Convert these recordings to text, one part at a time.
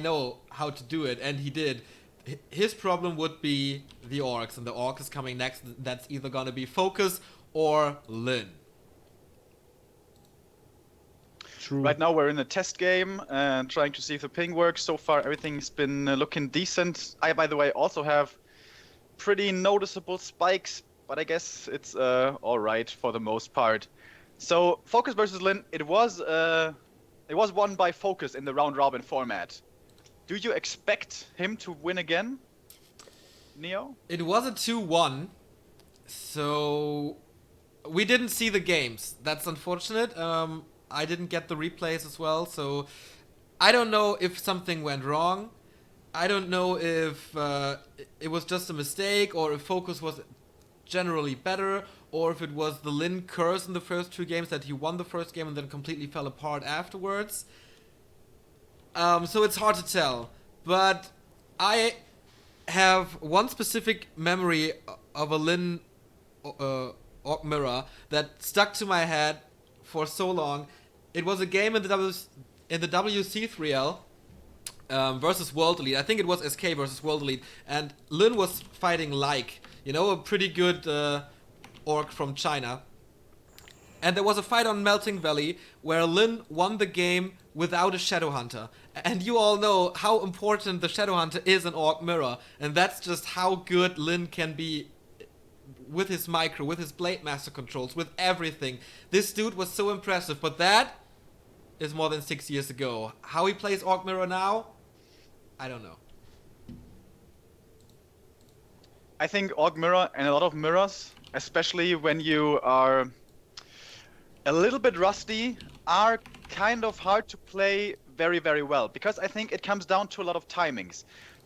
know how to do it, and he did. His problem would be the orcs, and the orc is coming next. That's either gonna be FoCuS or Lin. True. Right now we're in a test game and trying to see if the ping works. So far everything's been looking decent. I, by the way, also have pretty noticeable spikes, but I guess it's alright for the most part. So FoCuS versus Lin, it was won by FoCuS in the round robin format. Do you expect him to win again, Neo? It was a 2-1, so we didn't see the games. That's unfortunate. I didn't get the replays as well, so I don't know if something went wrong. I don't know if it was just a mistake, or if FoCuS was generally better, or if it was the Lin curse in the first 2 games that he won the first game and then completely fell apart afterwards. So it's hard to tell. But I have one specific memory of a Lin Orc Mirror that stuck to my head for so long. It was a game in the WC3L versus World Elite. I think it was SK versus World Elite, and Lin was fighting like, a pretty good orc from China. And there was a fight on Melting Valley where Lin won the game without a Shadow Hunter. And you all know how important the Shadow Hunter is in Orc Mirror, and that's just how good Lin can be with his micro, with his Blade Master controls, with everything. This dude was so impressive, but that is more than 6 years ago. How he plays Orc Mirror now, I don't know. I think Orc Mirror and a lot of mirrors, especially when you are a little bit rusty, are kind of hard to play very, very well. Because I think it comes down to a lot of timings.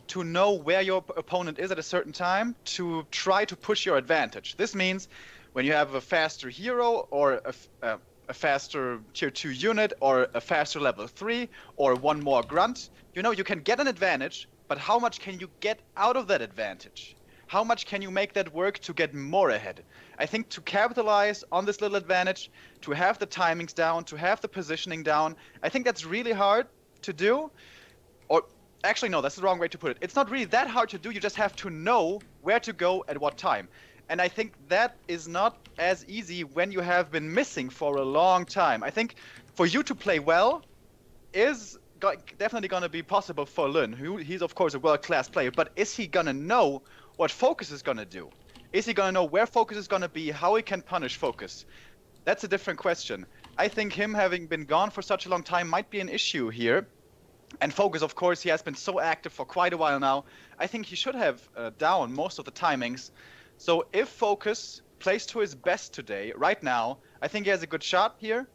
To know where your opponent is at a certain time, to try to push your advantage. This means when you have a faster hero, or a faster tier 2 unit, or a faster level 3, or one more grunt, you can get an advantage, but how much can you get out of that advantage? How much can you make that work to get more ahead? I think to capitalize on this little advantage, to have the timings down, to have the positioning down, I think that's really hard to do. Or actually, no, that's the wrong way to put it. It's not really that hard to do, you just have to know where to go at what time. And I think that is not as easy when you have been missing for a long time. I think for you to play well is definitely going to be possible for Lin. He's of course a world-class player, but is he going to know what FoCuS is going to do? Is he going to know where FoCuS is going to be, how he can punish FoCuS? That's a different question. I think him having been gone for such a long time might be an issue here. And FoCuS, of course, he has been so active for quite a while now. I think he should have down most of the timings. So if FoCuS plays to his best today, right now, I think he has a good shot here.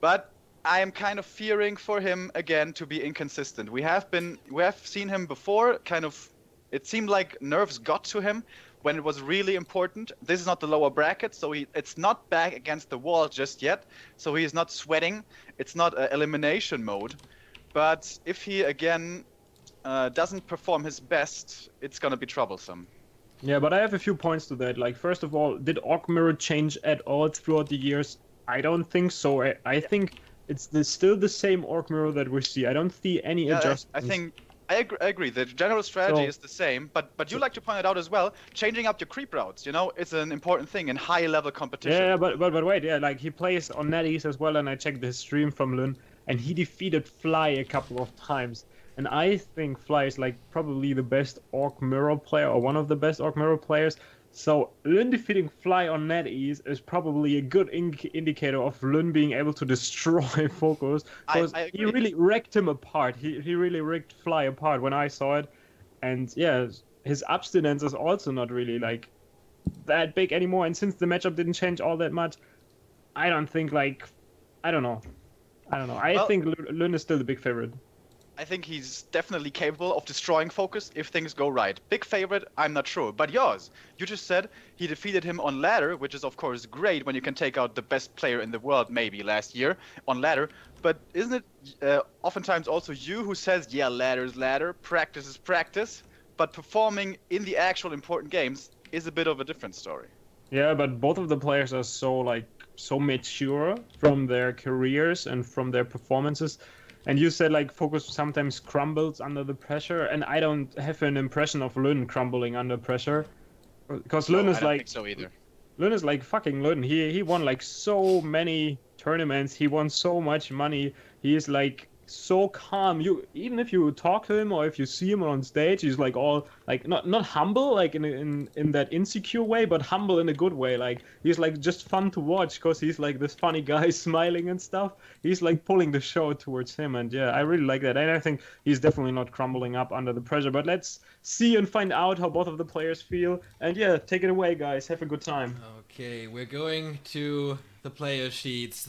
But I am kind of fearing for him again to be inconsistent. We have seen him before, it seemed like nerves got to him when it was really important. This is not the lower bracket, so it's not back against the wall just yet. So he is not sweating. It's not elimination mode. But if he again doesn't perform his best, it's gonna be troublesome. Yeah, but I have a few points to that. Like, first of all, did Orc Mirror change at all throughout the years? I don't think so. I think it's still the same Orc Mirror that we see. I don't see any adjustments. I agree. The general strategy is the same, but you like to point it out as well. Changing up your creep routes, it's an important thing in high-level competition. Yeah, but wait, like he plays on NetEase as well, and I checked his stream from Lin, and he defeated Fly a couple of times. And I think Fly is like probably the best Orc Mirror player, or one of the best Orc Mirror players. So Lin defeating Fly on NetEase is probably a good indicator of Lin being able to destroy FoCuS, because he really wrecked him apart. He really ripped Fly apart when I saw it. And yeah, his abstinence is also not really like that big anymore. And since the matchup didn't change all that much, I don't think I don't know. I think Lin is still the big favorite. I think he's definitely capable of destroying FoCuS if things go right. Big favorite, I'm not sure. But yours, you just said he defeated him on ladder, which is of course great when you can take out the best player in the world maybe last year on ladder. But isn't it oftentimes also you who says, yeah, ladder is ladder, practice is practice, but performing in the actual important games is a bit of a different story. Yeah, but both of the players are so mature from their careers and from their performances And you said like FoCuS sometimes crumbles under the pressure, and I don't have an impression of Lun crumbling under pressure, because No, Lun I is don't like think so either. Lun is like fucking Lun. He won like so many tournaments. He won so much money. He is like so calm. You even if you talk to him or if you see him on stage, he's like all like not humble like in that insecure way, but humble in a good way. Like he's like just fun to watch because he's like this funny guy smiling and stuff. He's like pulling the show towards him, and yeah, I really like that. And I think he's definitely not crumbling up under the pressure. But let's see and find out how both of the players feel. And yeah, take it away, guys. Have a good time. Okay, we're going to the player sheets.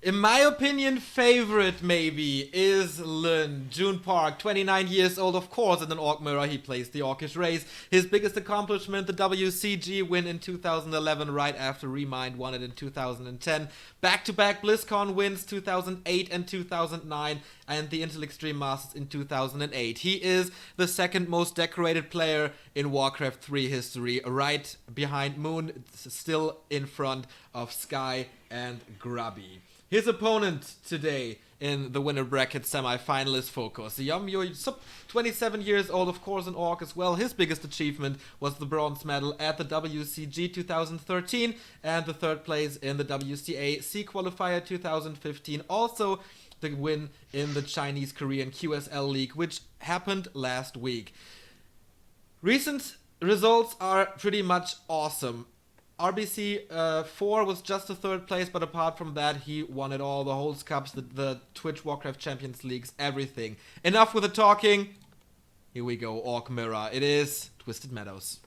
In my opinion, favorite maybe is Lin June Park, 29 years old, of course, in an Orc Mirror. He plays the Orcish race. His biggest accomplishment, the WCG win in 2011, right after Remind won it in 2010. Back-to-back BlizzCon wins 2008 and 2009, and the Intel Extreme Masters in 2008. He is the second most decorated player in Warcraft 3 history, right behind Moon, still in front of Sky and Grubby. His opponent today in the winner bracket semi-final is FoCuS. Yomyo, 27 years old, of course, an Orc as well. His biggest achievement was the bronze medal at the WCG 2013 and the third place in the WCA C Qualifier 2015. Also the win in the Chinese-Korean QSL League, which happened last week. Recent results are pretty much awesome. RBC 4 was just a third place, but apart from that, he won it all. The Holds Cups, the Twitch Warcraft Champions Leagues, everything. Enough with the talking. Here we go, Orc Mirror. It is Twisted Meadows.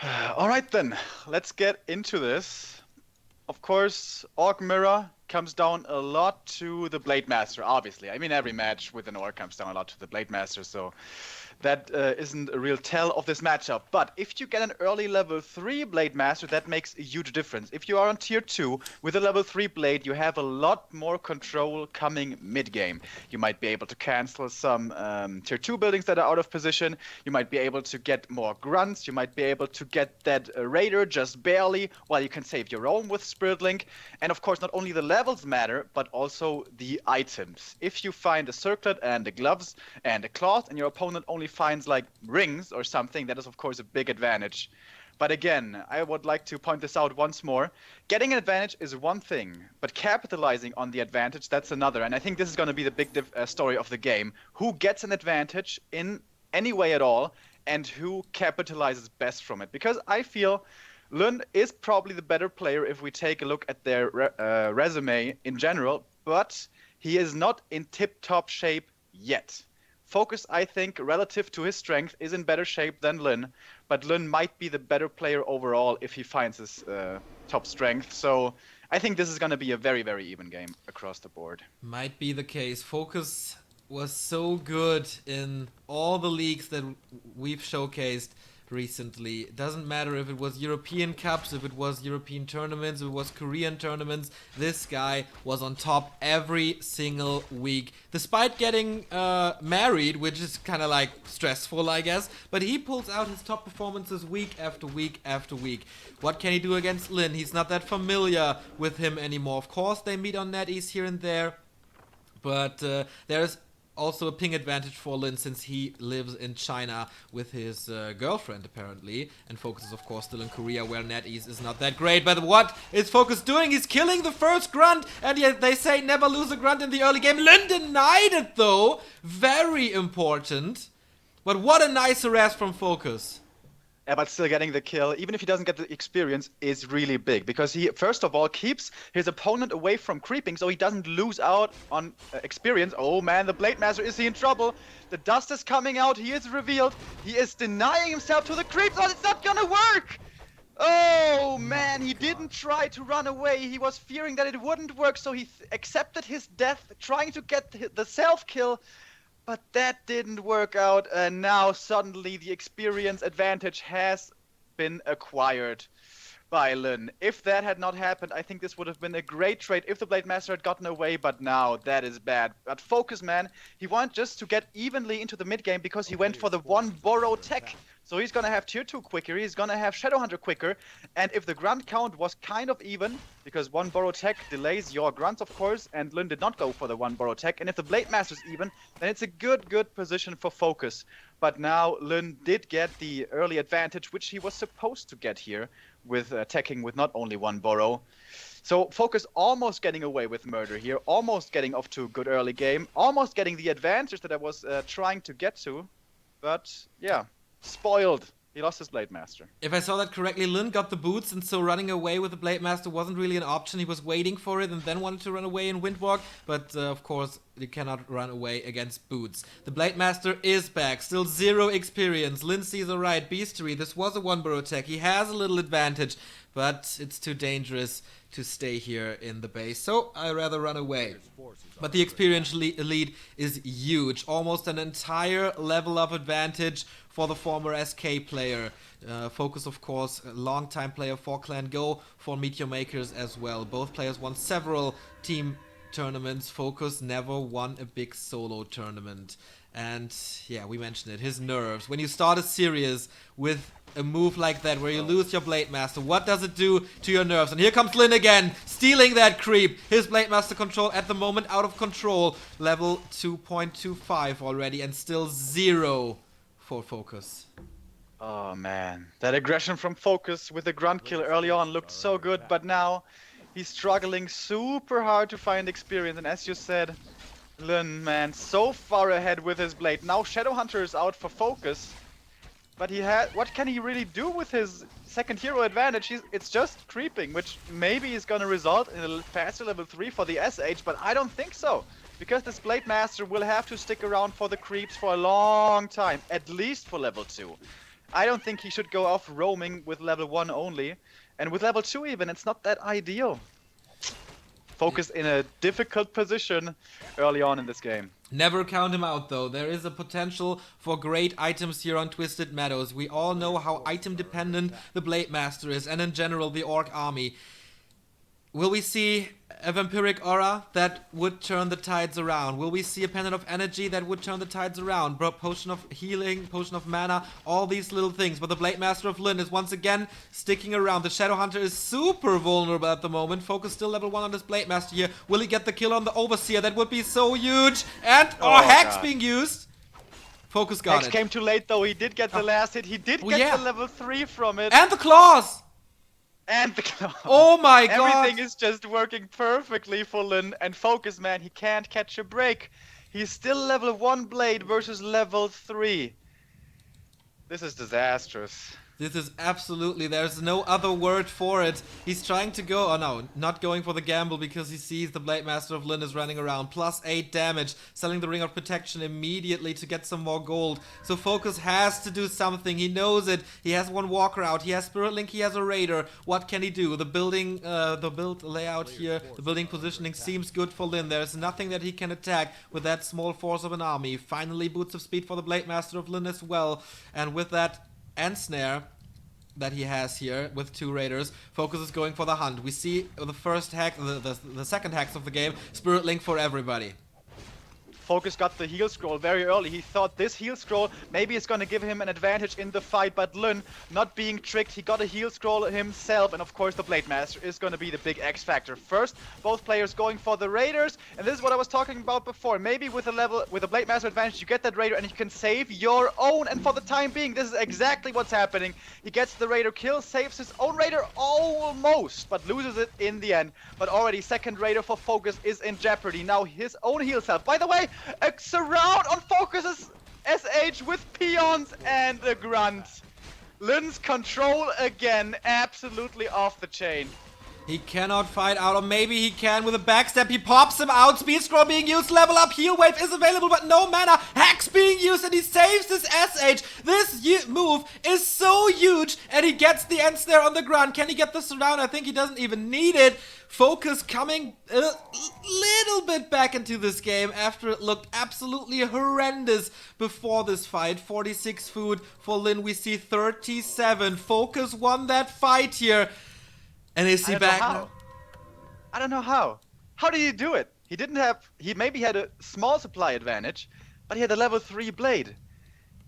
Alright then, let's get into this. Of course, Orc Mirror comes down a lot to the Blade Master, obviously. I mean, every match with an Orc comes down a lot to the Blade Master, so that isn't a real tell of this matchup. But if you get an early level 3 Blade Master, that makes a huge difference. If you are on tier 2 with a level 3 Blade, you have a lot more control coming mid-game. You might be able to cancel some tier 2 buildings that are out of position. You might be able to get more grunts. You might be able to get that Raider just barely, while you can save your own with Spirit Link. And of course, not only the levels matter, but also the items. If you find a circlet and the gloves and a cloth, and your opponent only finds like rings or something, that is of course a big advantage. But again, I would like to point this out once more. Getting an advantage is one thing, but capitalizing on the advantage, that's another. And I think this is going to be the big story of the game. Who gets an advantage in any way at all, and who capitalizes best from it? Because I feel Lund is probably the better player if we take a look at their resume in general, but he is not in tip-top shape yet. FoCuS, I think, relative to his strength, is in better shape than Lin, but Lin might be the better player overall if he finds his top strength. So I think this is going to be a very, very even game across the board. Might be the case. FoCuS was so good in all the leagues that we've showcased recently. It doesn't matter if it was European Cups, if it was European tournaments, if it was Korean tournaments. This guy was on top every single week, despite getting married, which is kind of like stressful, I guess. But he pulls out his top performances week after week after week. What can he do against Lin? He's not that familiar with him anymore. Of course, they meet on NetEase here and there, but there's also a ping advantage for Lin since he lives in China with his girlfriend apparently, and FoCuS is of course still in Korea where NetEase is not that great. But what is FoCuS doing? He's killing the first grunt, and yet they say never lose a grunt in the early game. Lin denied it though, very important. But what a nice harass from FoCuS. Yeah, but still getting the kill, even if he doesn't get the experience, is really big. Because he, first of all, keeps his opponent away from creeping so he doesn't lose out on experience. Oh man, the Blade Master, is he in trouble? The dust is coming out, he is revealed. He is denying himself to the creeps. Oh, it's not gonna work! Oh man, he didn't try to run away. He was fearing that it wouldn't work, so he accepted his death, trying to get the self-kill. But that didn't work out, and now suddenly the experience advantage has been acquired by Lin. If that had not happened, I think this would have been a great trade if the Blade Master had gotten away, but now that is bad. But FoCuS, man, he wanted just to get evenly into the mid game because he went for the one borrow tech So he's gonna have tier 2 quicker, he's gonna have Shadowhunter quicker, and if the grunt count was kind of even, because one borrow tech delays your grunts of course, and Lyn did not go for the one borrow tech, and if the Blade Master's even, then it's a good position for FoCuS. But now Lyn did get the early advantage, which he was supposed to get here, with attacking with not only one borrow. So FoCuS almost getting away with murder here, almost getting off to a good early game, almost getting the advantage that I was trying to get to, but yeah. Spoiled. He lost his Blade Master. If I saw that correctly, Lyn got the boots, and so running away with the Blade Master wasn't really an option. He was waiting for it and then wanted to run away in Windwalk, but of course you cannot run away against boots. The Blade Master is back, still 0 experience. Lyn sees a right, Beastery. This was a one-burrow attack. He has a little advantage, but it's too dangerous to stay here in the base, so I rather run away. But the experience lead is huge, almost an entire level of advantage for the former SK player. FoCuS, of course, a long-time player for Clan Go, for Meteor Makers as well. Both players won several team tournaments. FoCuS never won a big solo tournament. And yeah, we mentioned it, his nerves. When you start a series with a move like that where you lose your Blade Master, what does it do to your nerves? And here comes Lyn again, stealing that creep. His Blade Master control at the moment out of control. Level 2.25 already, and still 0 for FoCuS. Oh man, that aggression from FoCuS with the grunt kill early on looked so good, but now he's struggling super hard to find experience. And as you said, Lyn, man, so far ahead with his blade. Now Shadowhunter is out for FoCuS, but what can he really do with his second hero advantage? It's just creeping, which maybe is gonna result in a faster level 3 for the SH, but I don't think so. Because this Blade Master will have to stick around for the creeps for a long time, at least for level 2. I don't think he should go off roaming with level 1 only, and with level 2 even, it's not that ideal. FoCuS in a difficult position early on in this game. Never count him out though. There is a potential for great items here on Twisted Meadows. We all know how item dependent the Blade Master is, and in general the Orc army. Will we see a Vampiric Aura that would turn the tides around? Will we see a Pendant of Energy that would turn the tides around? Potion of Healing, Potion of Mana, all these little things. But the Blade Master of Lyn is once again sticking around. The Shadowhunter is super vulnerable at the moment. FoCuS still level 1 on this Blade Master here. Will he get the kill on the Overseer? That would be so huge. And, Hex being used. FoCuS got Hex it. came too late though. He did get the last hit. He did get the level 3 from it. And the claws! And the claw. Oh my god! Everything is just working perfectly for Lyn, and FoCuS, man, he can't catch a break. He's still level 1 blade versus level 3. This is disastrous. This is absolutely, there's no other word for it. He's trying to go, oh no, not going for the gamble because he sees the Blade Master of Lyn is running around. Plus 8 damage, selling the Ring of Protection immediately to get some more gold. So FoCuS has to do something, he knows it. He has one Walker out, he has Spirit Link, he has a Raider. What can he do? The build layout here, the building positioning seems good for Lyn. There's nothing that he can attack with that small force of an army. Finally, Boots of Speed for the Blade Master of Lyn as well. And with that and snare that he has here with 2 raiders, FoCuS is going for the hunt. We see the first hack, the second hacks of the game, Spirit Link for everybody. FoCuS got the heal scroll very early. He thought this heal scroll maybe is going to give him an advantage in the fight, but Lyn, not being tricked, he got a heal scroll himself, and of course the Blade Master is going to be the big X factor. First, both players going for the raiders, and this is what I was talking about before. Maybe with a Blade Master advantage, you get that raider and you can save your own, and for the time being, this is exactly what's happening. He gets the raider kill, saves his own raider almost, but loses it in the end. But already second raider for FoCuS is in jeopardy. Now his own heal self. By the way, a surround on FoCus's SH with peons and a grunt. Lyn's control again, absolutely off the chain. He cannot fight out, or maybe he can with a backstep. He pops him out. Speed scroll being used. Level up. Heal wave is available, but no mana. Hacks being used, and he saves his SH. This move is so huge, and he gets the end snare on the ground. Can he get the surround? I think he doesn't even need it. FoCuS coming a little bit back into this game after it looked absolutely horrendous before this fight. 46 food for Lyn. We see 37. FoCuS won that fight here. And is he back now? I don't know how. How did he do it? He maybe had a small supply advantage, but he had a level 3 blade.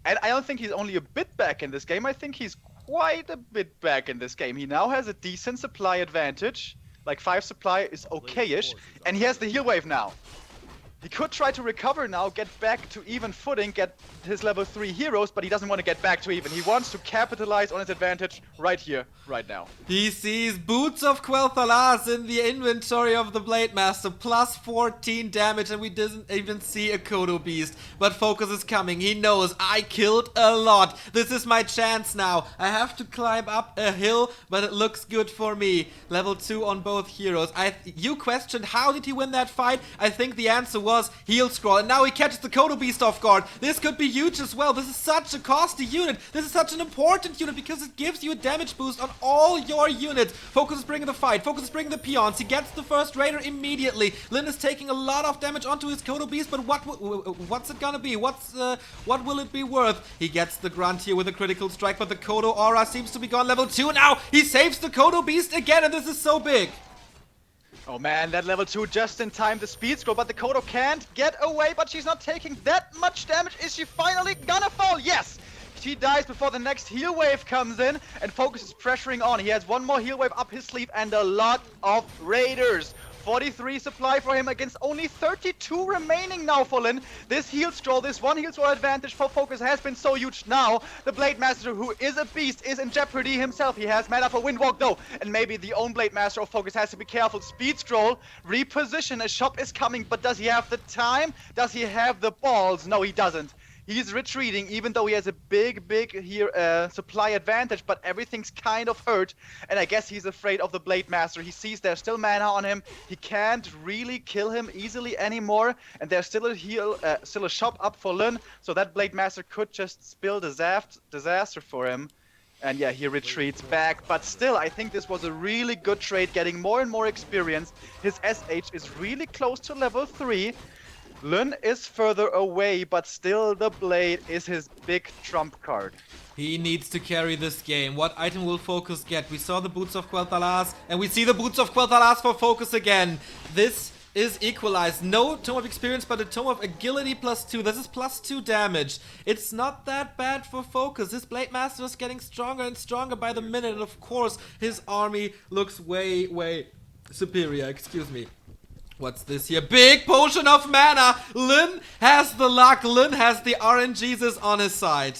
And I don't think he's only a bit back in this game. I think he's quite a bit back in this game. He now has a decent supply advantage. Like 5 supply is okay-ish. And he has the heal wave now. He could try to recover now, get back to even footing, get his level 3 heroes, but he doesn't want to get back to even. He wants to capitalize on his advantage right here, right now. He sees Boots of Quel'Thalas in the inventory of the Blade Master, plus 14 damage, and we didn't even see a Kodo Beast. But FoCuS is coming. He knows I killed a lot. This is my chance now. I have to climb up a hill, but it looks good for me. Level 2 on both heroes. You questioned how did he win that fight? I think the answer was heal scroll, and now he catches the Kodo Beast off guard. This could be huge as well. This is such a costly unit. This is such an important unit because it gives you a damage boost on all your units. FoCuS is bringing the fight. FoCuS is bringing the peons. He gets the first raider immediately. Lyn is taking a lot of damage onto his Kodo Beast, but what's it gonna be? What will it be worth? He gets the grunt here with a critical strike, but the Kodo aura seems to be gone. Level 2 now. He saves the Kodo Beast again, and this is so big. Oh man, that level 2 just in time, the speed scroll, but the Kodo can't get away, but she's not taking that much damage. Is she finally gonna fall? Yes! She dies before the next heal wave comes in, and FoCuS is pressuring on. He has one more heal wave up his sleeve and a lot of raiders. 43 supply for him against only 32 remaining now for Lyn. This heal scroll, this one heal scroll advantage for FoCuS has been so huge now. The Blade Master, who is a beast, is in jeopardy himself. He has mana for Windwalk though, and maybe the own Blade Master of FoCuS has to be careful. Speed scroll, reposition, a shop is coming, but does he have the time? Does he have the balls? No, he doesn't. He's retreating, even though he has a big here supply advantage, but everything's kind of hurt, and I guess he's afraid of the Blade Master. He sees there's still mana on him. He can't really kill him easily anymore, and there's still a shop up for Lyn, so that Blade Master could just spill disaster for him. And yeah, he retreats back, but still, I think this was a really good trade, getting more and more experience. His SH is really close to level 3. Lyn is further away, but still the blade is his big trump card. He needs to carry this game. What item will FoCuS get? We saw the Boots of Quel'Thalas, and we see the Boots of Quel'Thalas for FoCuS again. This is equalized. No Tome of Experience, but a Tome of Agility +2. This is +2 damage. It's not that bad for FoCuS. His Blade Master is getting stronger and stronger by the minute, and of course, his army looks way superior. Excuse me. What's this here? Big potion of mana! Lyn has the luck. Lyn has the RNGesus on his side.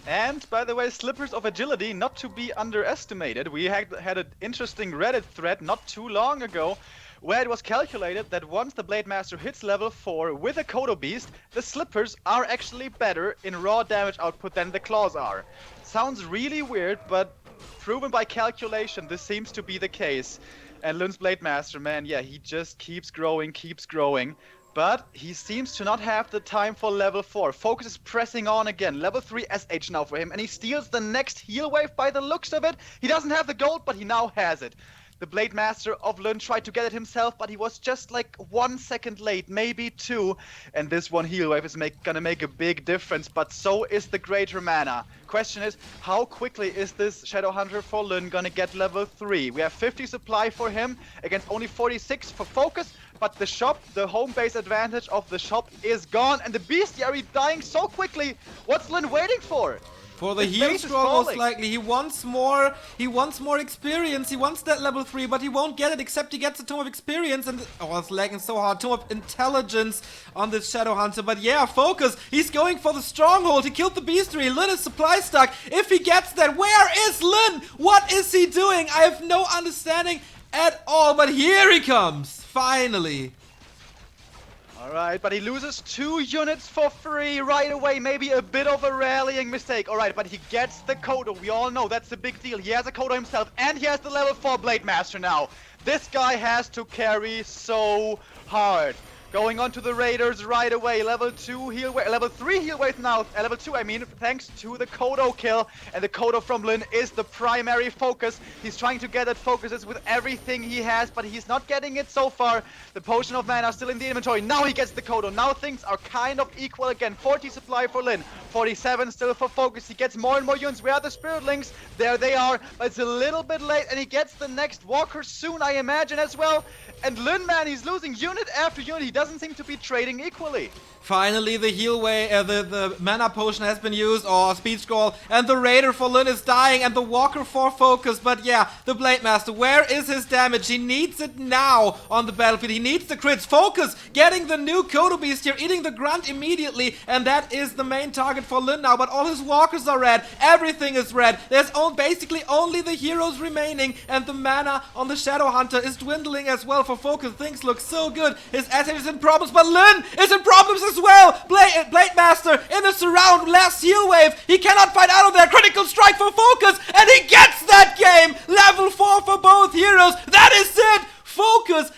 And, by the way, Slippers of Agility, not to be underestimated. We had an interesting Reddit thread not too long ago, where it was calculated that once the Blade Master hits level 4 with a Kodo Beast, the Slippers are actually better in raw damage output than the Claws are. Sounds really weird, but proven by calculation, this seems to be the case. And Lyn's Blade Master, man, yeah, he just keeps growing. But he seems to not have the time for level 4. FoCuS is pressing on again. Level 3 SH now for him, and he steals the next heal wave by the looks of it. He doesn't have the gold, but he now has it. The Blade Master of Lyn tried to get it himself, but he was just like 1 second late, maybe 2. And this one heal wave is gonna make a big difference, but so is the greater mana. Question is, how quickly is this Shadow Hunter for Lyn gonna get level 3? We have 50 supply for him against only 46 for FoCuS, but the shop, the home base advantage of the shop is gone, and the bestiary dying so quickly. What's Lyn waiting for? For the heal scroll, most likely. He wants more experience. He wants that level 3, but he won't get it except he gets a Tome of Experience. And oh, it's lagging so hard. Tome of Intelligence on this Shadow Hunter. But yeah, FoCuS. He's going for the stronghold. He killed the bestiary. Lyn is supply stuck. If he gets that, where is Lyn? What is he doing? I have no understanding at all. But here he comes. Finally. Alright, but he loses 2 units for free right away. Maybe a bit of a rallying mistake. Alright, but he gets the Kodo. We all know that's a big deal. He has a Kodo himself, and he has the level 4 Blade Master now. This guy has to carry so hard. Going on to the Raiders right away. Level 2 heal wave, level 3 heal wave now. Level 2, I mean, thanks to the Kodo kill. And the Kodo from Lyn is the primary focus. He's trying to get at focuses with everything he has, but he's not getting it so far. The Potion of Mana still in the inventory. Now he gets the Kodo. Now things are kind of equal again. 40 supply for Lyn. 47 still for FoCuS. He gets more and more units. Where are the Spirit Links? There they are. But it's a little bit late, and he gets the next Walker soon, I imagine, as well. And Lyn, man, he's losing unit after unit. He doesn't seem to be trading equally. Finally, the heal way, the mana potion has been used, or speed scroll, and the Raider for Lyn is dying, and the Walker for FoCuS. But yeah, the Blade Master, where is his damage? He needs it now on the battlefield. He needs the crits. FoCuS getting the new Kodo Beast here, eating the Grunt immediately, and that is the main target for Lyn now. But all his Walkers are red. Everything is red. There's basically only the heroes remaining, and the mana on the Shadow Hunter is dwindling as well for FoCuS. Things look so good. His asset is in problems, but Lyn is in problems as well. Blade Master in the surround, last heal wave. He cannot fight out of there. Critical strike for FoCuS, and he gets that game. Level 4 for both heroes. That is it. FoCuS,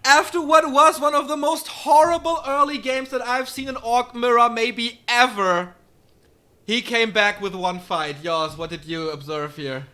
after what was one of the most horrible early games that I've seen in Orc Mirror maybe ever, he came back with one fight. Yours, what did you observe here?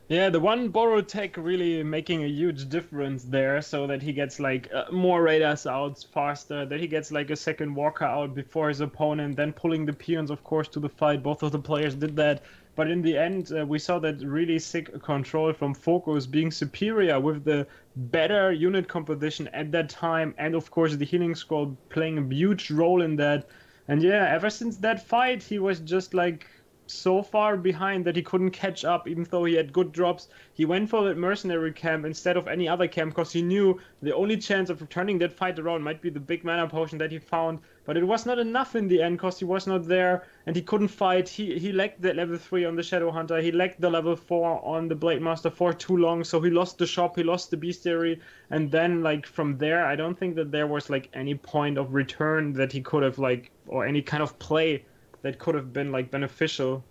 Yeah, the one borrow tech really making a huge difference there, so that he gets like more raiders out faster, that he gets like a second walker out before his opponent, then pulling the peons of course to the fight. Both of the players did that, but in the end we saw that really sick control from FoCuS being superior with the better unit composition at that time, and of course the healing scroll playing a huge role in that. And yeah, ever since that fight he was just like so far behind that he couldn't catch up, even though he had good drops. He went for that mercenary camp instead of any other camp because he knew the only chance of turning that fight around might be the big mana potion that he found, but it was not enough in the end because he was not there and he couldn't fight. He lacked the level 3 on the Shadow Hunter, he lacked the level 4 on the Blade Master for too long, so he lost the shop, he lost the bestiary, and then like from there I don't think that there was like any point of return that he could have like, or any kind of play that could have been like beneficial.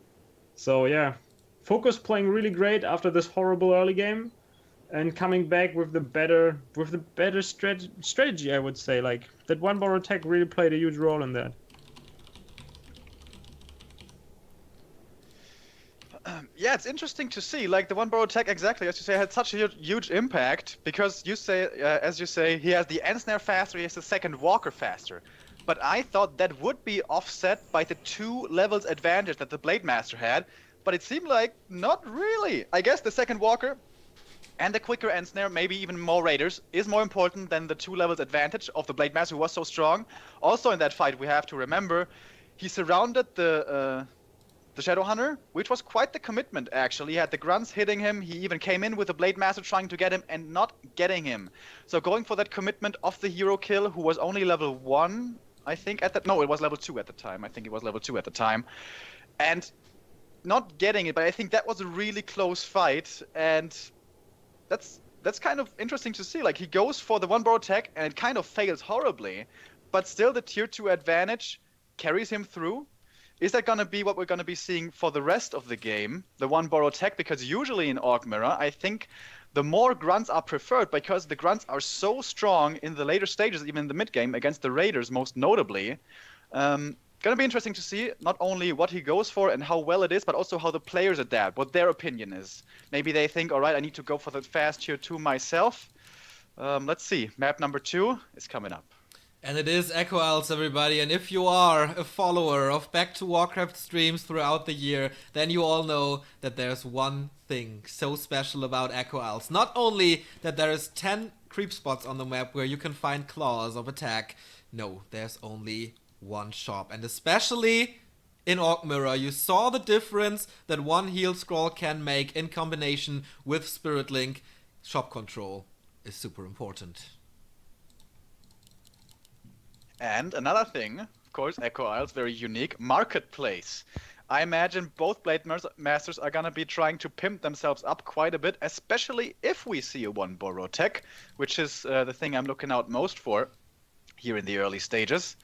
So yeah, FoCuS playing really great after this horrible early game, and coming back with the better strategy, I would say. Like that one borrow tech really played a huge role in that. Yeah, it's interesting to see. Like the one borrow tech, exactly as you say, had such a huge impact because you say, as you say, he has the Ensnare faster, he has the second Walker faster. But I thought that would be offset by the 2 levels advantage that the Blade Master had, but it seemed like not really. I guess the second Walker and the quicker Ensnare, maybe even more Raiders, is more important than the 2 levels advantage of the Blade Master, who was so strong. Also in that fight, we have to remember, he surrounded the Shadow Hunter, which was quite the commitment actually. He had the grunts hitting him, he even came in with the Blade Master trying to get him and not getting him. So going for that commitment of the hero kill, who was only level 1, I think at that, no, it was level 2 at the time. I think it was level 2 at the time. And not getting it, but I think that was a really close fight, and that's kind of interesting to see. Like he goes for the one borrow tech and it kind of fails horribly, but still the tier 2 advantage carries him through. Is that going to be what we're going to be seeing for the rest of the game, the one borrow tech? Because usually in Orc Mirror, I think the more grunts are preferred because the grunts are so strong in the later stages, even in the mid game against the Raiders most notably. Gonna be interesting to see not only what he goes for and how well it is, but also how the players adapt, what their opinion is. Maybe they think, all right, I need to go for that fast tier 2 myself. Let's see. Map number 2 is coming up. And it is Echo Isles, everybody, and if you are a follower of Back to Warcraft streams throughout the year, then you all know that there's one thing so special about Echo Isles. Not only that there is 10 creep spots on the map where you can find claws of attack, no, there's only one shop. And especially in Orc Mirror, you saw the difference that one heal scroll can make in combination with Spirit Link. Shop control is super important. And another thing, of course, Echo Isles, very unique, marketplace. I imagine both Blade Masters are going to be trying to pimp themselves up quite a bit, especially if we see a one borrow tech, which is the thing I'm looking out most for here in the early stages.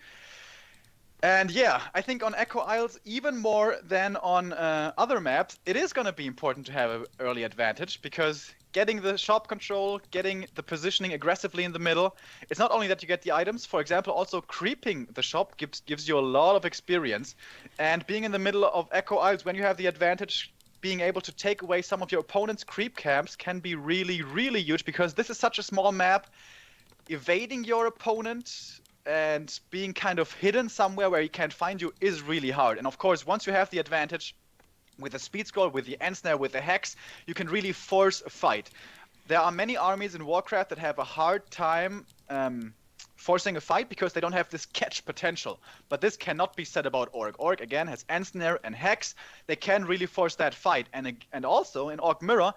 And yeah, I think on Echo Isles, even more than on other maps, it is going to be important to have an early advantage, because getting the shop control, getting the positioning aggressively in the middle, it's not only that you get the items, for example, also creeping the shop gives you a lot of experience. And being in the middle of Echo Isles, when you have the advantage, being able to take away some of your opponent's creep camps can be really, really huge, because this is such a small map. Evading your opponent and being kind of hidden somewhere where he can't find you is really hard. And of course, once you have the advantage with the speed scroll, with the Ensnare, with the Hex, you can really force a fight. there are many armies in Warcraft that have a hard time forcing a fight because they don't have this catch potential. But this cannot be said about Orc. Orc, again, has Ensnare and Hex. They can really force that fight. And also, in Orc Mirror,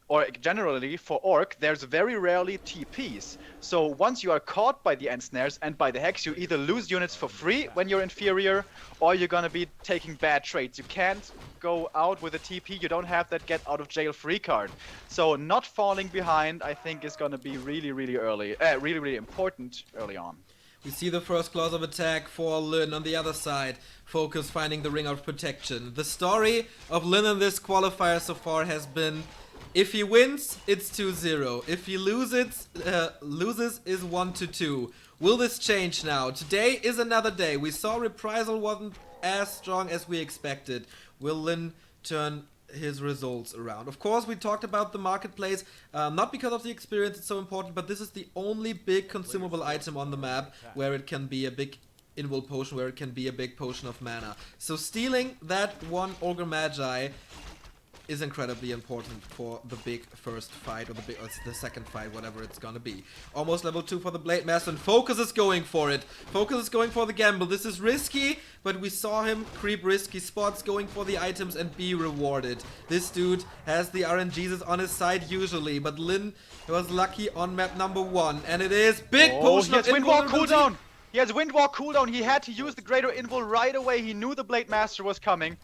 or generally for Orc, there's very rarely TPs. So once you are caught by the Ensnares and by the Hex, you either lose units for free when you're inferior, or you're gonna be taking bad trades. You can't go out with a TP, you don't have that get out of jail free card. So not falling behind, I think, is gonna be really, really early, really important early on. We see the first clause of attack for Lyn on the other side. FoCuS finding the Ring of Protection. The story of Lyn in this qualifier so far has been, if he wins, it's 2-0. If he loses, is 1-2. Will this change now? Today is another day. We saw Reprisal wasn't as strong as we expected. Will Lyn turn his results around? Of course, we talked about the marketplace, not because of the experience, it's so important, but this is the only big consumable item on the map where it can be a big invul potion, where it can be a big potion of mana. So stealing that one Ogre Magi is incredibly important for the big first fight, or the second fight, whatever it's gonna be. Almost level 2 for the Blade Master, and FoCuS is going for it. FoCuS is going for the gamble. This is risky, but we saw him creep risky spots, going for the items and be rewarded. This dude has the RNGs on his side usually, but Lyn was lucky on map number 1, and it is big potion he of has Windwalk invulnerability. cooldown! He has Windwalk cooldown, he had to use the Greater Invul right away, he knew the Blade Master was coming.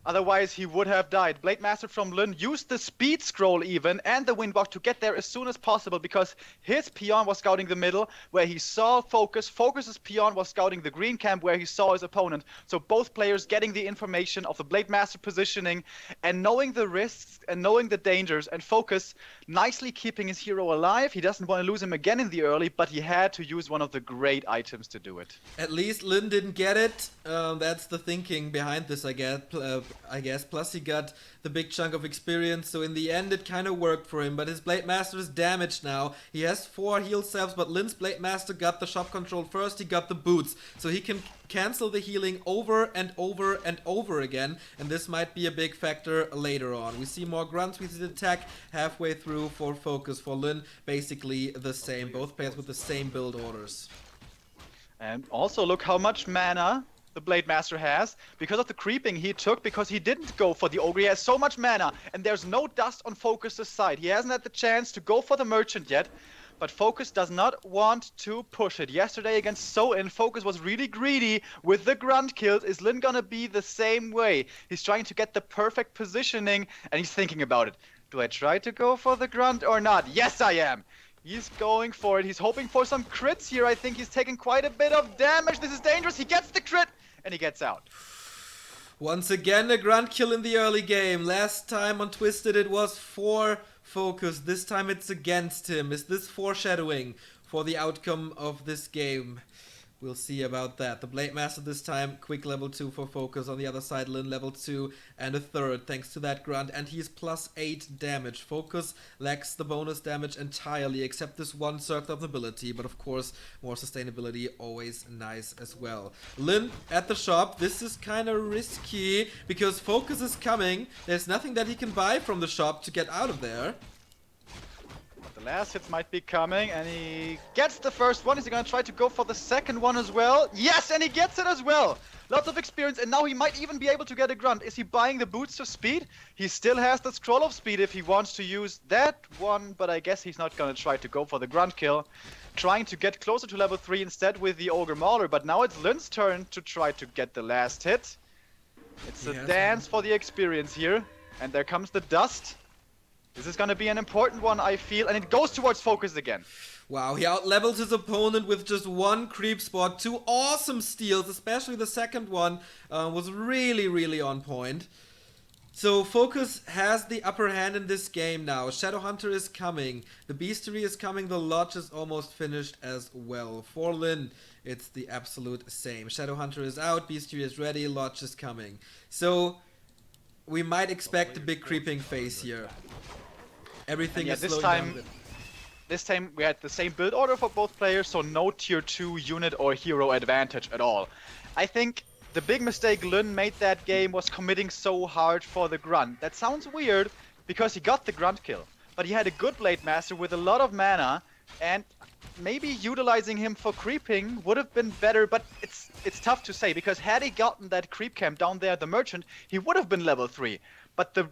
Otherwise, he would have died. Blade Master from Lyn used the speed scroll even and the Windwalk to get there as soon as possible, because his peon was scouting the middle where he saw FoCuS. FoCus's peon was scouting the green camp where he saw his opponent. So both players getting the information of the Blade Master positioning and knowing the risks and knowing the dangers, and FoCuS nicely keeping his hero alive. He doesn't want to lose him again in the early, but he had to use one of the great items to do it. At least Lyn didn't get it. That's the thinking behind this, I guess. Plus he got the big chunk of experience, so in the end it kind of worked for him. But his Blade Master is damaged now. He has 4 heal salves, but Lyn's Blade Master got the shop control first. He got the boots, so he can cancel the healing over and over and over again, and this might be a big factor later on. We see more grunts, we see the attack halfway through for FoCuS. For Lyn, basically the same. Both players with the same build orders. And also look how much mana the Blade Master has because of the creeping he took, because he didn't go for the Ogre. He has so much mana, and there's no dust on FoCuS' side. He hasn't had the chance to go for the Merchant yet, but FoCuS does not want to push it. Yesterday against So-In, FoCuS was really greedy with the grunt kills. Is Lyn gonna be the same way? He's trying to get the perfect positioning, and he's thinking about it. Do I try to go for the grunt or not? Yes, I am! He's going for it. He's hoping for some crits here. I think he's taking quite a bit of damage. This is dangerous. He gets the crit, and he gets out. Once again, a grunt kill in the early game. Last time on Twisted it was for FoCuS. This time it's against him. Is this foreshadowing for the outcome of this game? We'll see about that. The Blade Master this time, quick level 2 for FoCuS. On the other side, Lyn level 2 and a third thanks to that grunt. And he's plus 8 damage. FoCuS lacks the bonus damage entirely, except this one circle of ability. But of course, more sustainability, always nice as well. Lyn at the shop. This is kind of risky because FoCuS is coming. There's nothing that he can buy from the shop to get out of there. The last hits might be coming, and he gets the first one. Is he gonna try to go for the second one as well? Yes, and he gets it as well! Lots of experience, and now he might even be able to get a grunt. Is he buying the boots of speed? He still has the scroll of speed if he wants to use that one, but I guess he's not gonna try to go for the grunt kill. Trying to get closer to level 3 instead with the Ogre Mauler, but now it's Lyn's turn to try to get the last hit. It's a dance for the experience here, and there comes the dust. This is gonna be an important one, I feel, and it goes towards FoCuS again. Wow, he outlevels his opponent with just one creep spot. 2 awesome steals, especially the second one was really, really on point. So FoCuS has the upper hand in this game now. Shadowhunter is coming, the Beastery is coming, the Lodge is almost finished as well. For Lyn, it's the absolute same. Shadowhunter is out, Beastery is ready, Lodge is coming. So we might expect a big creeping phase here. Everything is slowing down. This time we had the same build order for both players, so no tier 2 unit or hero advantage at all. I think the big mistake Lyn made that game was committing so hard for the grunt. That sounds weird because he got the grunt kill. but he had a good Blade Master with a lot of mana, and maybe utilizing him for creeping would have been better, but it's tough to say, because had he gotten that creep camp down there, the Merchant, he would have been level 3. But the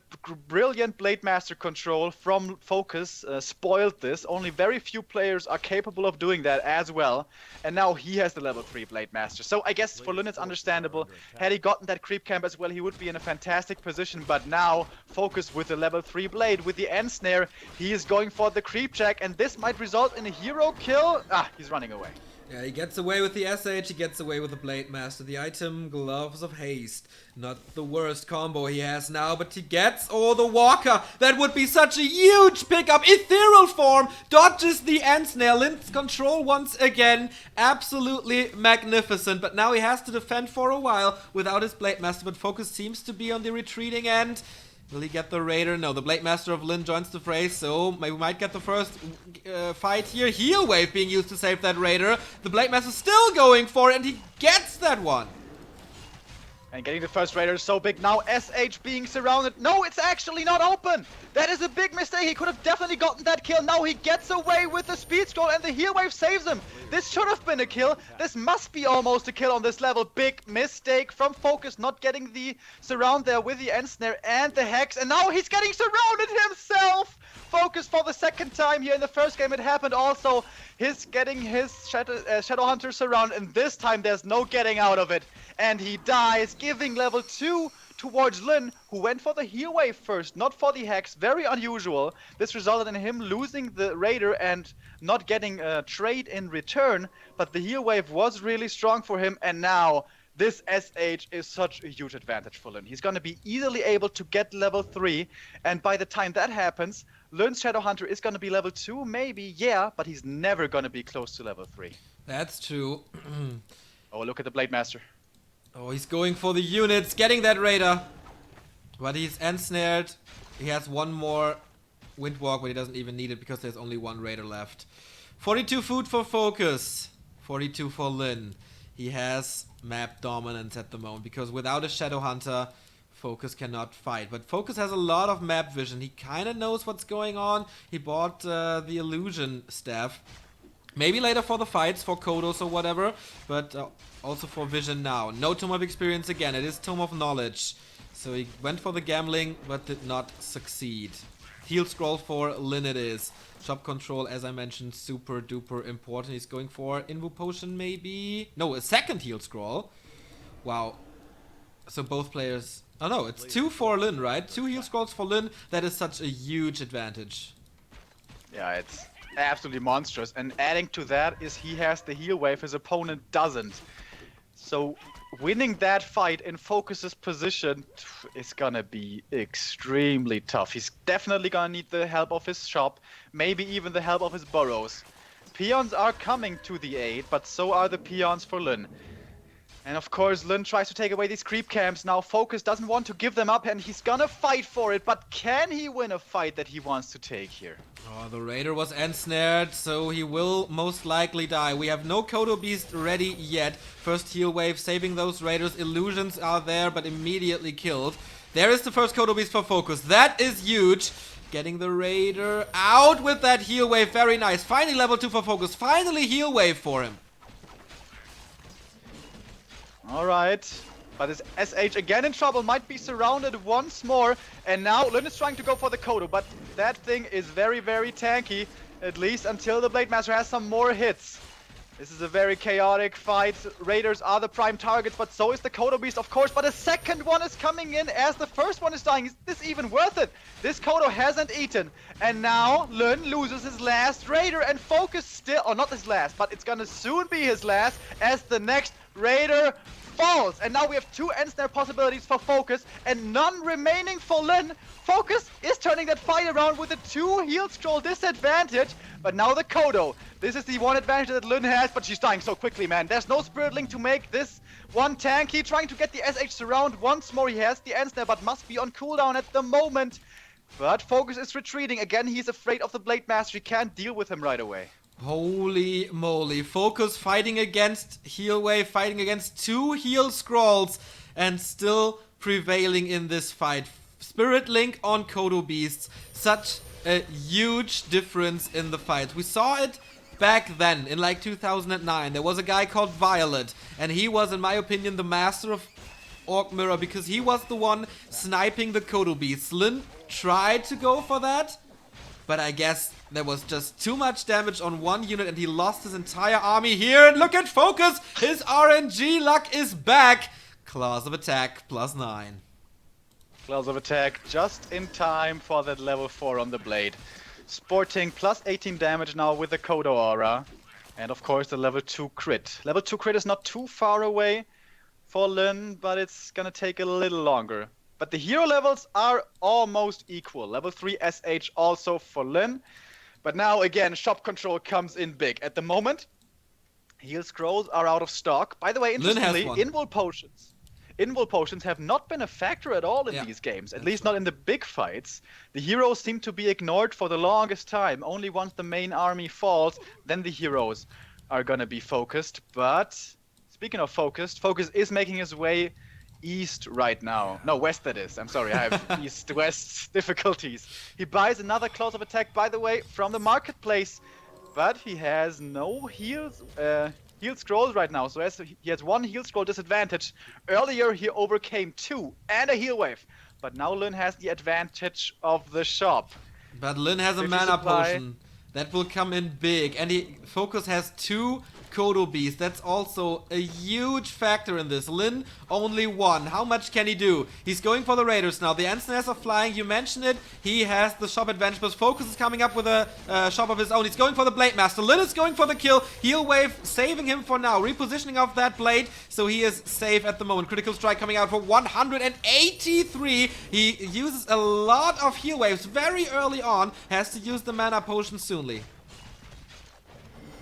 brilliant Blade Master control from FoCuS spoiled this. Only very few players are capable of doing that as well. And now he has the level 3 Blade Master. So I guess for Lyn it's understandable. Had he gotten that creep camp as well, he would be in a fantastic position. But now, FoCuS with the level 3 Blade, with the end snare, he is going for the creep jack. And this might result in a hero kill. Ah, he's running away. Yeah, he gets away with the SH, he gets away with the Blade Master. The item, Gloves of Haste. Not the worst combo he has now, but he gets, oh, the Walker. That would be such a huge pickup. Ethereal Form dodges the end snare. Lyn's control once again. Absolutely magnificent. But now he has to defend for a while without his Blade Master. But FoCuS seems to be on the retreating end. Will he get the Raider? No, the Blade Master of Lyn joins the fray, so maybe we might get the first fight here. Heal Wave being used to save that Raider. The Blade Master still going for it, and he gets that one. And getting the first Raider is so big. Now SH being surrounded. No, it's actually not open. That is a big mistake. He could have definitely gotten that kill. Now he gets away with the speed scroll and the heal wave saves him. This should have been a kill. This must be almost a kill on this level. Big mistake from FoCuS not getting the surround there with the end snare and the hex. And now he's getting surrounded himself. FoCuS for the second time here in the first game. It happened also. He's getting his Shadow Hunter surround, and this time there's no getting out of it. And he dies, giving level 2 towards Lyn, who went for the heal wave first, not for the hex. Very unusual. This resulted in him losing the Raider and not getting a trade in return, but the heal wave was really strong for him, and now this SH is such a huge advantage for Lyn. He's going to be easily able to get level 3, and by the time that happens, Lyn's Shadow Hunter is going to be level 2, maybe, yeah, but he's never going to be close to level 3. That's true. Oh, look at the Blade Master. Oh, he's going for the units, getting that Raider. But he's ensnared. He has one more Windwalk, but he doesn't even need it because there's only one Raider left. 42 food for FoCuS. 42 for Lyn. He has map dominance at the moment, because without a Shadow Hunter, FoCuS cannot fight. But FoCuS has a lot of map vision. He kind of knows what's going on. He bought the illusion staff. Maybe later for the fights, for Kodos or whatever, but also for vision now. No Tome of Experience again, it is Tome of Knowledge. So he went for the gambling, but did not succeed. Heal Scroll for Lyn it is. Shop control, as I mentioned, super duper important. He's going for Invo Potion maybe? No, a second Heal Scroll. Wow. So both players... Oh no, it's 2 for Lyn, right? 2 Heal Scrolls for Lyn. That is such a huge advantage. Yeah, it's absolutely monstrous. And adding to that is he has the heal wave, his opponent doesn't. So winning that fight in FoCuS's position is gonna be extremely tough. He's definitely gonna need the help of his shop, maybe even the help of his burrows. Peons are coming to the aid, but so are the peons for Lyn. And of course, Lyn tries to take away these creep camps. Now FoCuS doesn't want to give them up, and he's gonna fight for it. But can he win a fight that he wants to take here? Oh, the Raider was ensnared, so he will most likely die. We have no Kodo Beast ready yet. First heal wave, saving those Raiders. Illusions are there, but immediately killed. There is the first Kodo Beast for FoCuS. That is huge. Getting the Raider out with that heal wave. Very nice. Finally level 2 for FoCuS. Finally heal wave for him. Alright, but this SH again in trouble, might be surrounded once more, and now Lyn is trying to go for the Kodo, but that thing is very, very tanky, at least until the Blade Master has some more hits. This is a very chaotic fight. Raiders are the prime targets, but so is the Kodo Beast, of course, but a second one is coming in as the first one is dying. Is this even worth it? This Kodo hasn't eaten, and now Lyn loses his last Raider, and FoCuS still, or not his last, but it's gonna soon be his last, as the next Raider falls. And now we have 2 end snare possibilities for FoCuS and none remaining for Lyn. FoCuS is turning that fight around with a 2 heal scroll disadvantage, but now the Kodo. This is the one advantage that Lyn has, but she's dying so quickly, man. There's no Spirit Link to make this one tanky. Trying to get the SH surround once more. He has the end snare, but must be on cooldown at the moment. But FoCuS is retreating. Again, he's afraid of the Blade Master. He can't deal with him right away. Holy moly. FoCuS fighting against heal wave, fighting against 2 heal scrolls, and still prevailing in this fight. Spirit Link on Kodo Beasts. Such a huge difference in the fight. We saw it back then in like 2009. There was a guy called Violet, and he was, in my opinion, the master of Orc Mirror because he was the one sniping the Kodo beasts. Lin tried to go for that, but I guess there was just too much damage on one unit and he lost his entire army here. And look at FoCuS! His RNG luck is back! Claws of Attack +9. Claws of Attack just in time for that level 4 on the blade. Sporting +18 damage now with the Kodo aura. And of course the level 2 crit. Level 2 crit is not too far away for Lin, but it's gonna take a little longer. But the hero levels are almost equal. Level 3 SH also for Lin. But now again, shop control comes in big. At the moment, heal scrolls are out of stock. By the way, interestingly, invul potions have not been a factor at all in these games. At least not in the big fights. The heroes seem to be ignored for the longest time. Only once the main army falls, then the heroes are gonna be focused. But speaking of focused, FoCuS is making his way east right now. No, west that is. I'm sorry, I have east-west difficulties. He buys another Claws of Attack, by the way, from the marketplace. But he has no heal scrolls right now. So he has one heal scroll disadvantage. Earlier he overcame 2 and a heal wave. But now Lin has the advantage of the shop. But Lin has a mana potion. That will come in big. And FoCuS has 2 Kodo beasts. That's also a huge factor in this. Lin only 1. How much can he do? He's going for the Raiders now. The Ensigners are flying. You mentioned it. He has the shop advantage, but FoCuS is coming up with a shop of his own. He's going for the Blade Master. Lin is going for the kill. Heal wave saving him for now. Repositioning of that blade, so he is safe at the moment. Critical strike coming out for 183. He uses a lot of heal waves very early on. Has to use the mana potion soonly.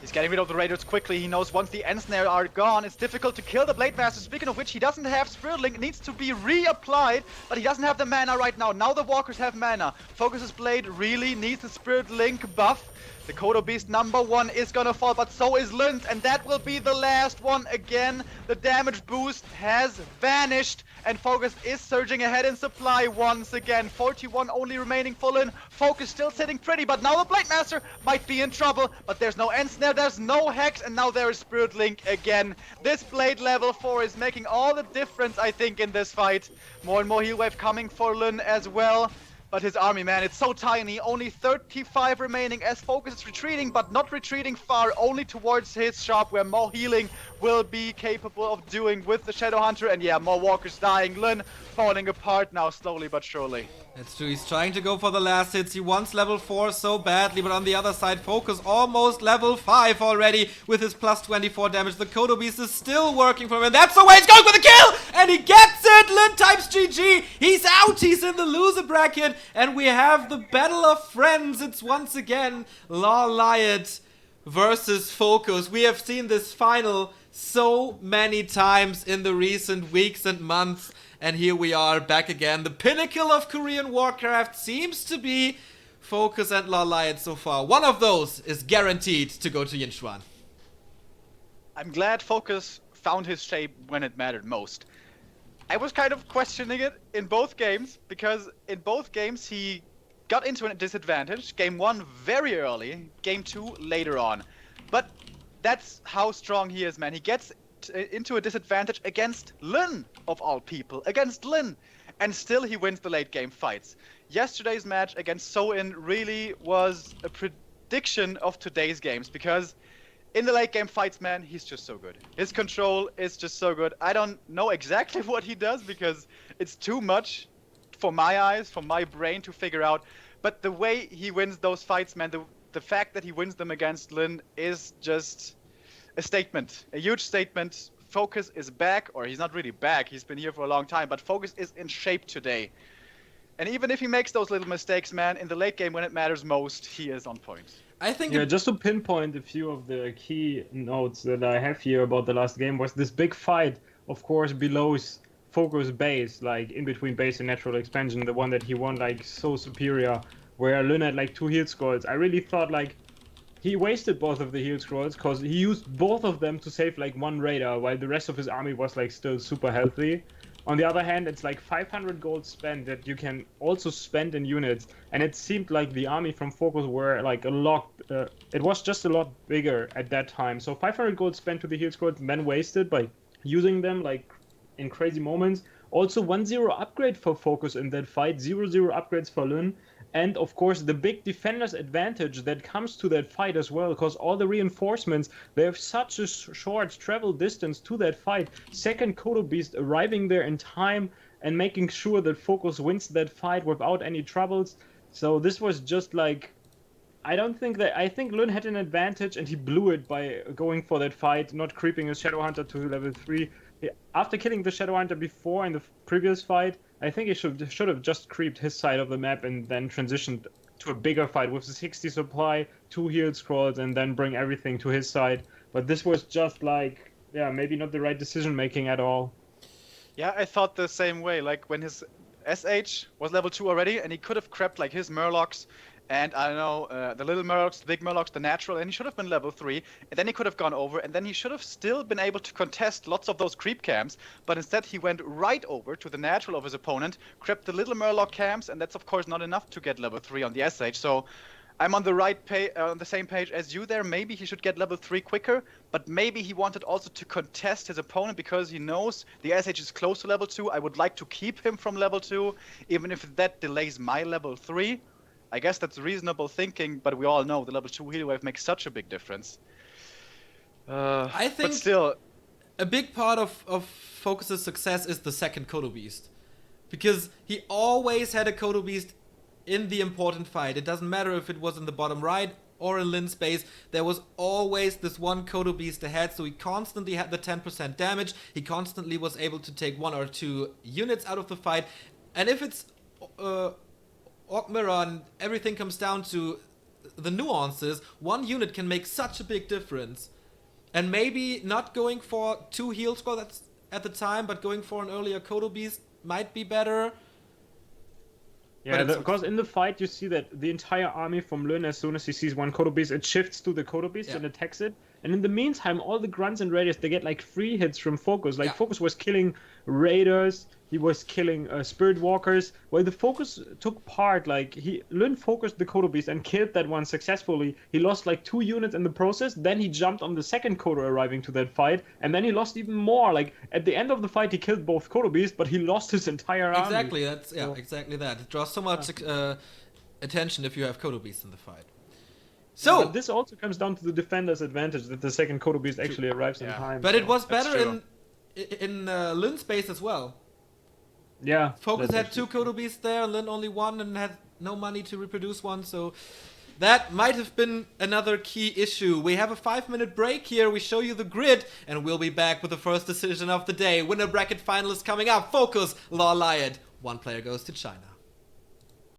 He's getting rid of the Raiders quickly. He knows once the Ensnare are gone, it's difficult to kill the Blade Master. Speaking of which, he doesn't have Spirit Link. It needs to be reapplied, but he doesn't have the mana right now. Now the Walkers have mana. FoCuS's Blade really needs the Spirit Link buff. The Kodo Beast #1 is gonna fall, but so is Lin's, and that will be the last one again. The damage boost has vanished, and FoCuS is surging ahead in supply once again. 41 only remaining for Lin. FoCuS still sitting pretty, but now the Blade Master might be in trouble. But there's no Ensnare, there's no Hex, and now there is Spirit Link again. This Blade level 4 is making all the difference, I think, in this fight. More and more heal wave coming for Lin as well. But his army, man, it's so tiny. Only 35 remaining as FoCuS is retreating, but not retreating far, only towards his shop where more healing will be capable of doing with the Shadow Hunter. And yeah, more walkers dying. Lin falling apart now, slowly but surely. That's true. He's trying to go for the last hits. He wants level 4 so badly, but on the other side, FoCuS almost level 5 already with his +24 damage. The Kodo Beast is still working for him, and that's the way he's going for the kill! And he gets it! Lin types GG! He's out! He's in the loser bracket, and we have the Battle of Friends. It's once again Lawliot versus FoCuS. We have seen this final so many times in the recent weeks and months. And here we are back again. The pinnacle of Korean Warcraft seems to be FoCuS and Lawliot so far. One of those is guaranteed to go to Yinchuan. I'm glad FoCuS found his shape when it mattered most. I was kind of questioning it in both games, because in both games he got into a disadvantage. Game 1 very early, Game 2 later on. But that's how strong he is, man. He gets into a disadvantage against Lin, of all people, against Lin, and still he wins the late game fights. Yesterday's match against So-In really was a prediction of today's games, because in the late game fights, man, he's just so good. His control is just so good. I don't know exactly what he does, because it's too much for my eyes, for my brain to figure out, but the way he wins those fights, man, the fact that he wins them against Lin is just a statement, a huge statement. FoCuS is back, or he's not really back, he's been here for a long time, but FoCuS is in shape today. And even if he makes those little mistakes, man, in the late game when it matters most, he is on point. I think just to pinpoint a few of the key notes that I have here about the last game was this big fight, of course, below FoCuS base, like in between base and natural expansion, the one that he won like so superior, where Lin had like 2 heal scrolls. I really thought like he wasted both of the heal scrolls because he used both of them to save like 1 raider while the rest of his army was like still super healthy. On the other hand, it's like 500 gold spent that you can also spend in units, and it seemed like the army from FoCuS were like a lot. It was just a lot bigger at that time. So 500 gold spent to the heal scrolls and then wasted by using them like in crazy moments. Also 1-0 upgrade for FoCuS in that fight, 0-0 upgrades for Lun. And of course, the big defender's advantage that comes to that fight as well, because all the reinforcements, they have such a short travel distance to that fight. Second Kodo Beast arriving there in time and making sure that FoCuS wins that fight without any troubles. So this was just like, I think Lun had an advantage and he blew it by going for that fight, not creeping his Shadowhunter to level 3. After killing the Shadowhunter before in the previous fight, I think he should have just creeped his side of the map and then transitioned to a bigger fight with the 60 supply, 2 heal scrolls, and then bring everything to his side. But this was just like, yeah, maybe not the right decision making at all. Yeah, I thought the same way. Like when his SH was level 2 already, and he could have crept like his Murlocs, and I don't know, the little Murlocs, the big Murlocs, the natural, and he should have been level 3, and then he could have gone over, and then he should have still been able to contest lots of those creep camps, but instead he went right over to the natural of his opponent, crept the little Murloc camps, and that's of course not enough to get level 3 on the SH, so I'm on the same page as you there. Maybe he should get level 3 quicker, but maybe he wanted also to contest his opponent because he knows the SH is close to level 2. I would like to keep him from level 2, even if that delays my level 3. I guess that's reasonable thinking, but we all know the level 2 heal wave makes such a big difference. I think but still, a big part of FoCuS's success is the second Kodo Beast. Because he always had a Kodo Beast in the important fight. It doesn't matter if it was in the bottom right or in Lin's base, there was always this one Kodo Beast ahead, so he constantly had the 10% damage, he constantly was able to take 1 or 2 units out of the fight, and if it's Orc Mirror and everything comes down to the nuances, one unit can make such a big difference. And maybe not going for 2 heal scrolls at the time, but going for an earlier Kodo Beast might be better. Yeah, because in the fight you see that the entire army from Lun, as soon as he sees one Kodo Beast, it shifts to the Kodo Beast and attacks it. And in the meantime, all the grunts and raiders, they get like free hits from FoCuS. Like FoCuS was killing raiders, he was killing spirit walkers. While the FoCuS took part, like Lun focused the Kodo Beast and killed that one successfully. He lost like 2 units in the process. Then he jumped on the second Kodo arriving to that fight, and then he lost even more. Like at the end of the fight, he killed both Kodo Beasts, but he lost his entire army. Exactly, that's exactly that. It draws so much attention if you have Kodo Beasts in the fight. So but this also comes down to the defender's advantage that the second Kodo Beast actually arrives in time. But it was better in Lin's base as well. Yeah. FoCuS had 2 Kodo Beasts there, and Lin only 1, and had no money to reproduce 1, so that might have been another key issue. We have a 5-minute break here, we show you the grid, and we'll be back with the first decision of the day. Winner bracket finalists coming up. FoCuS, Law Lion. 1 player goes to China.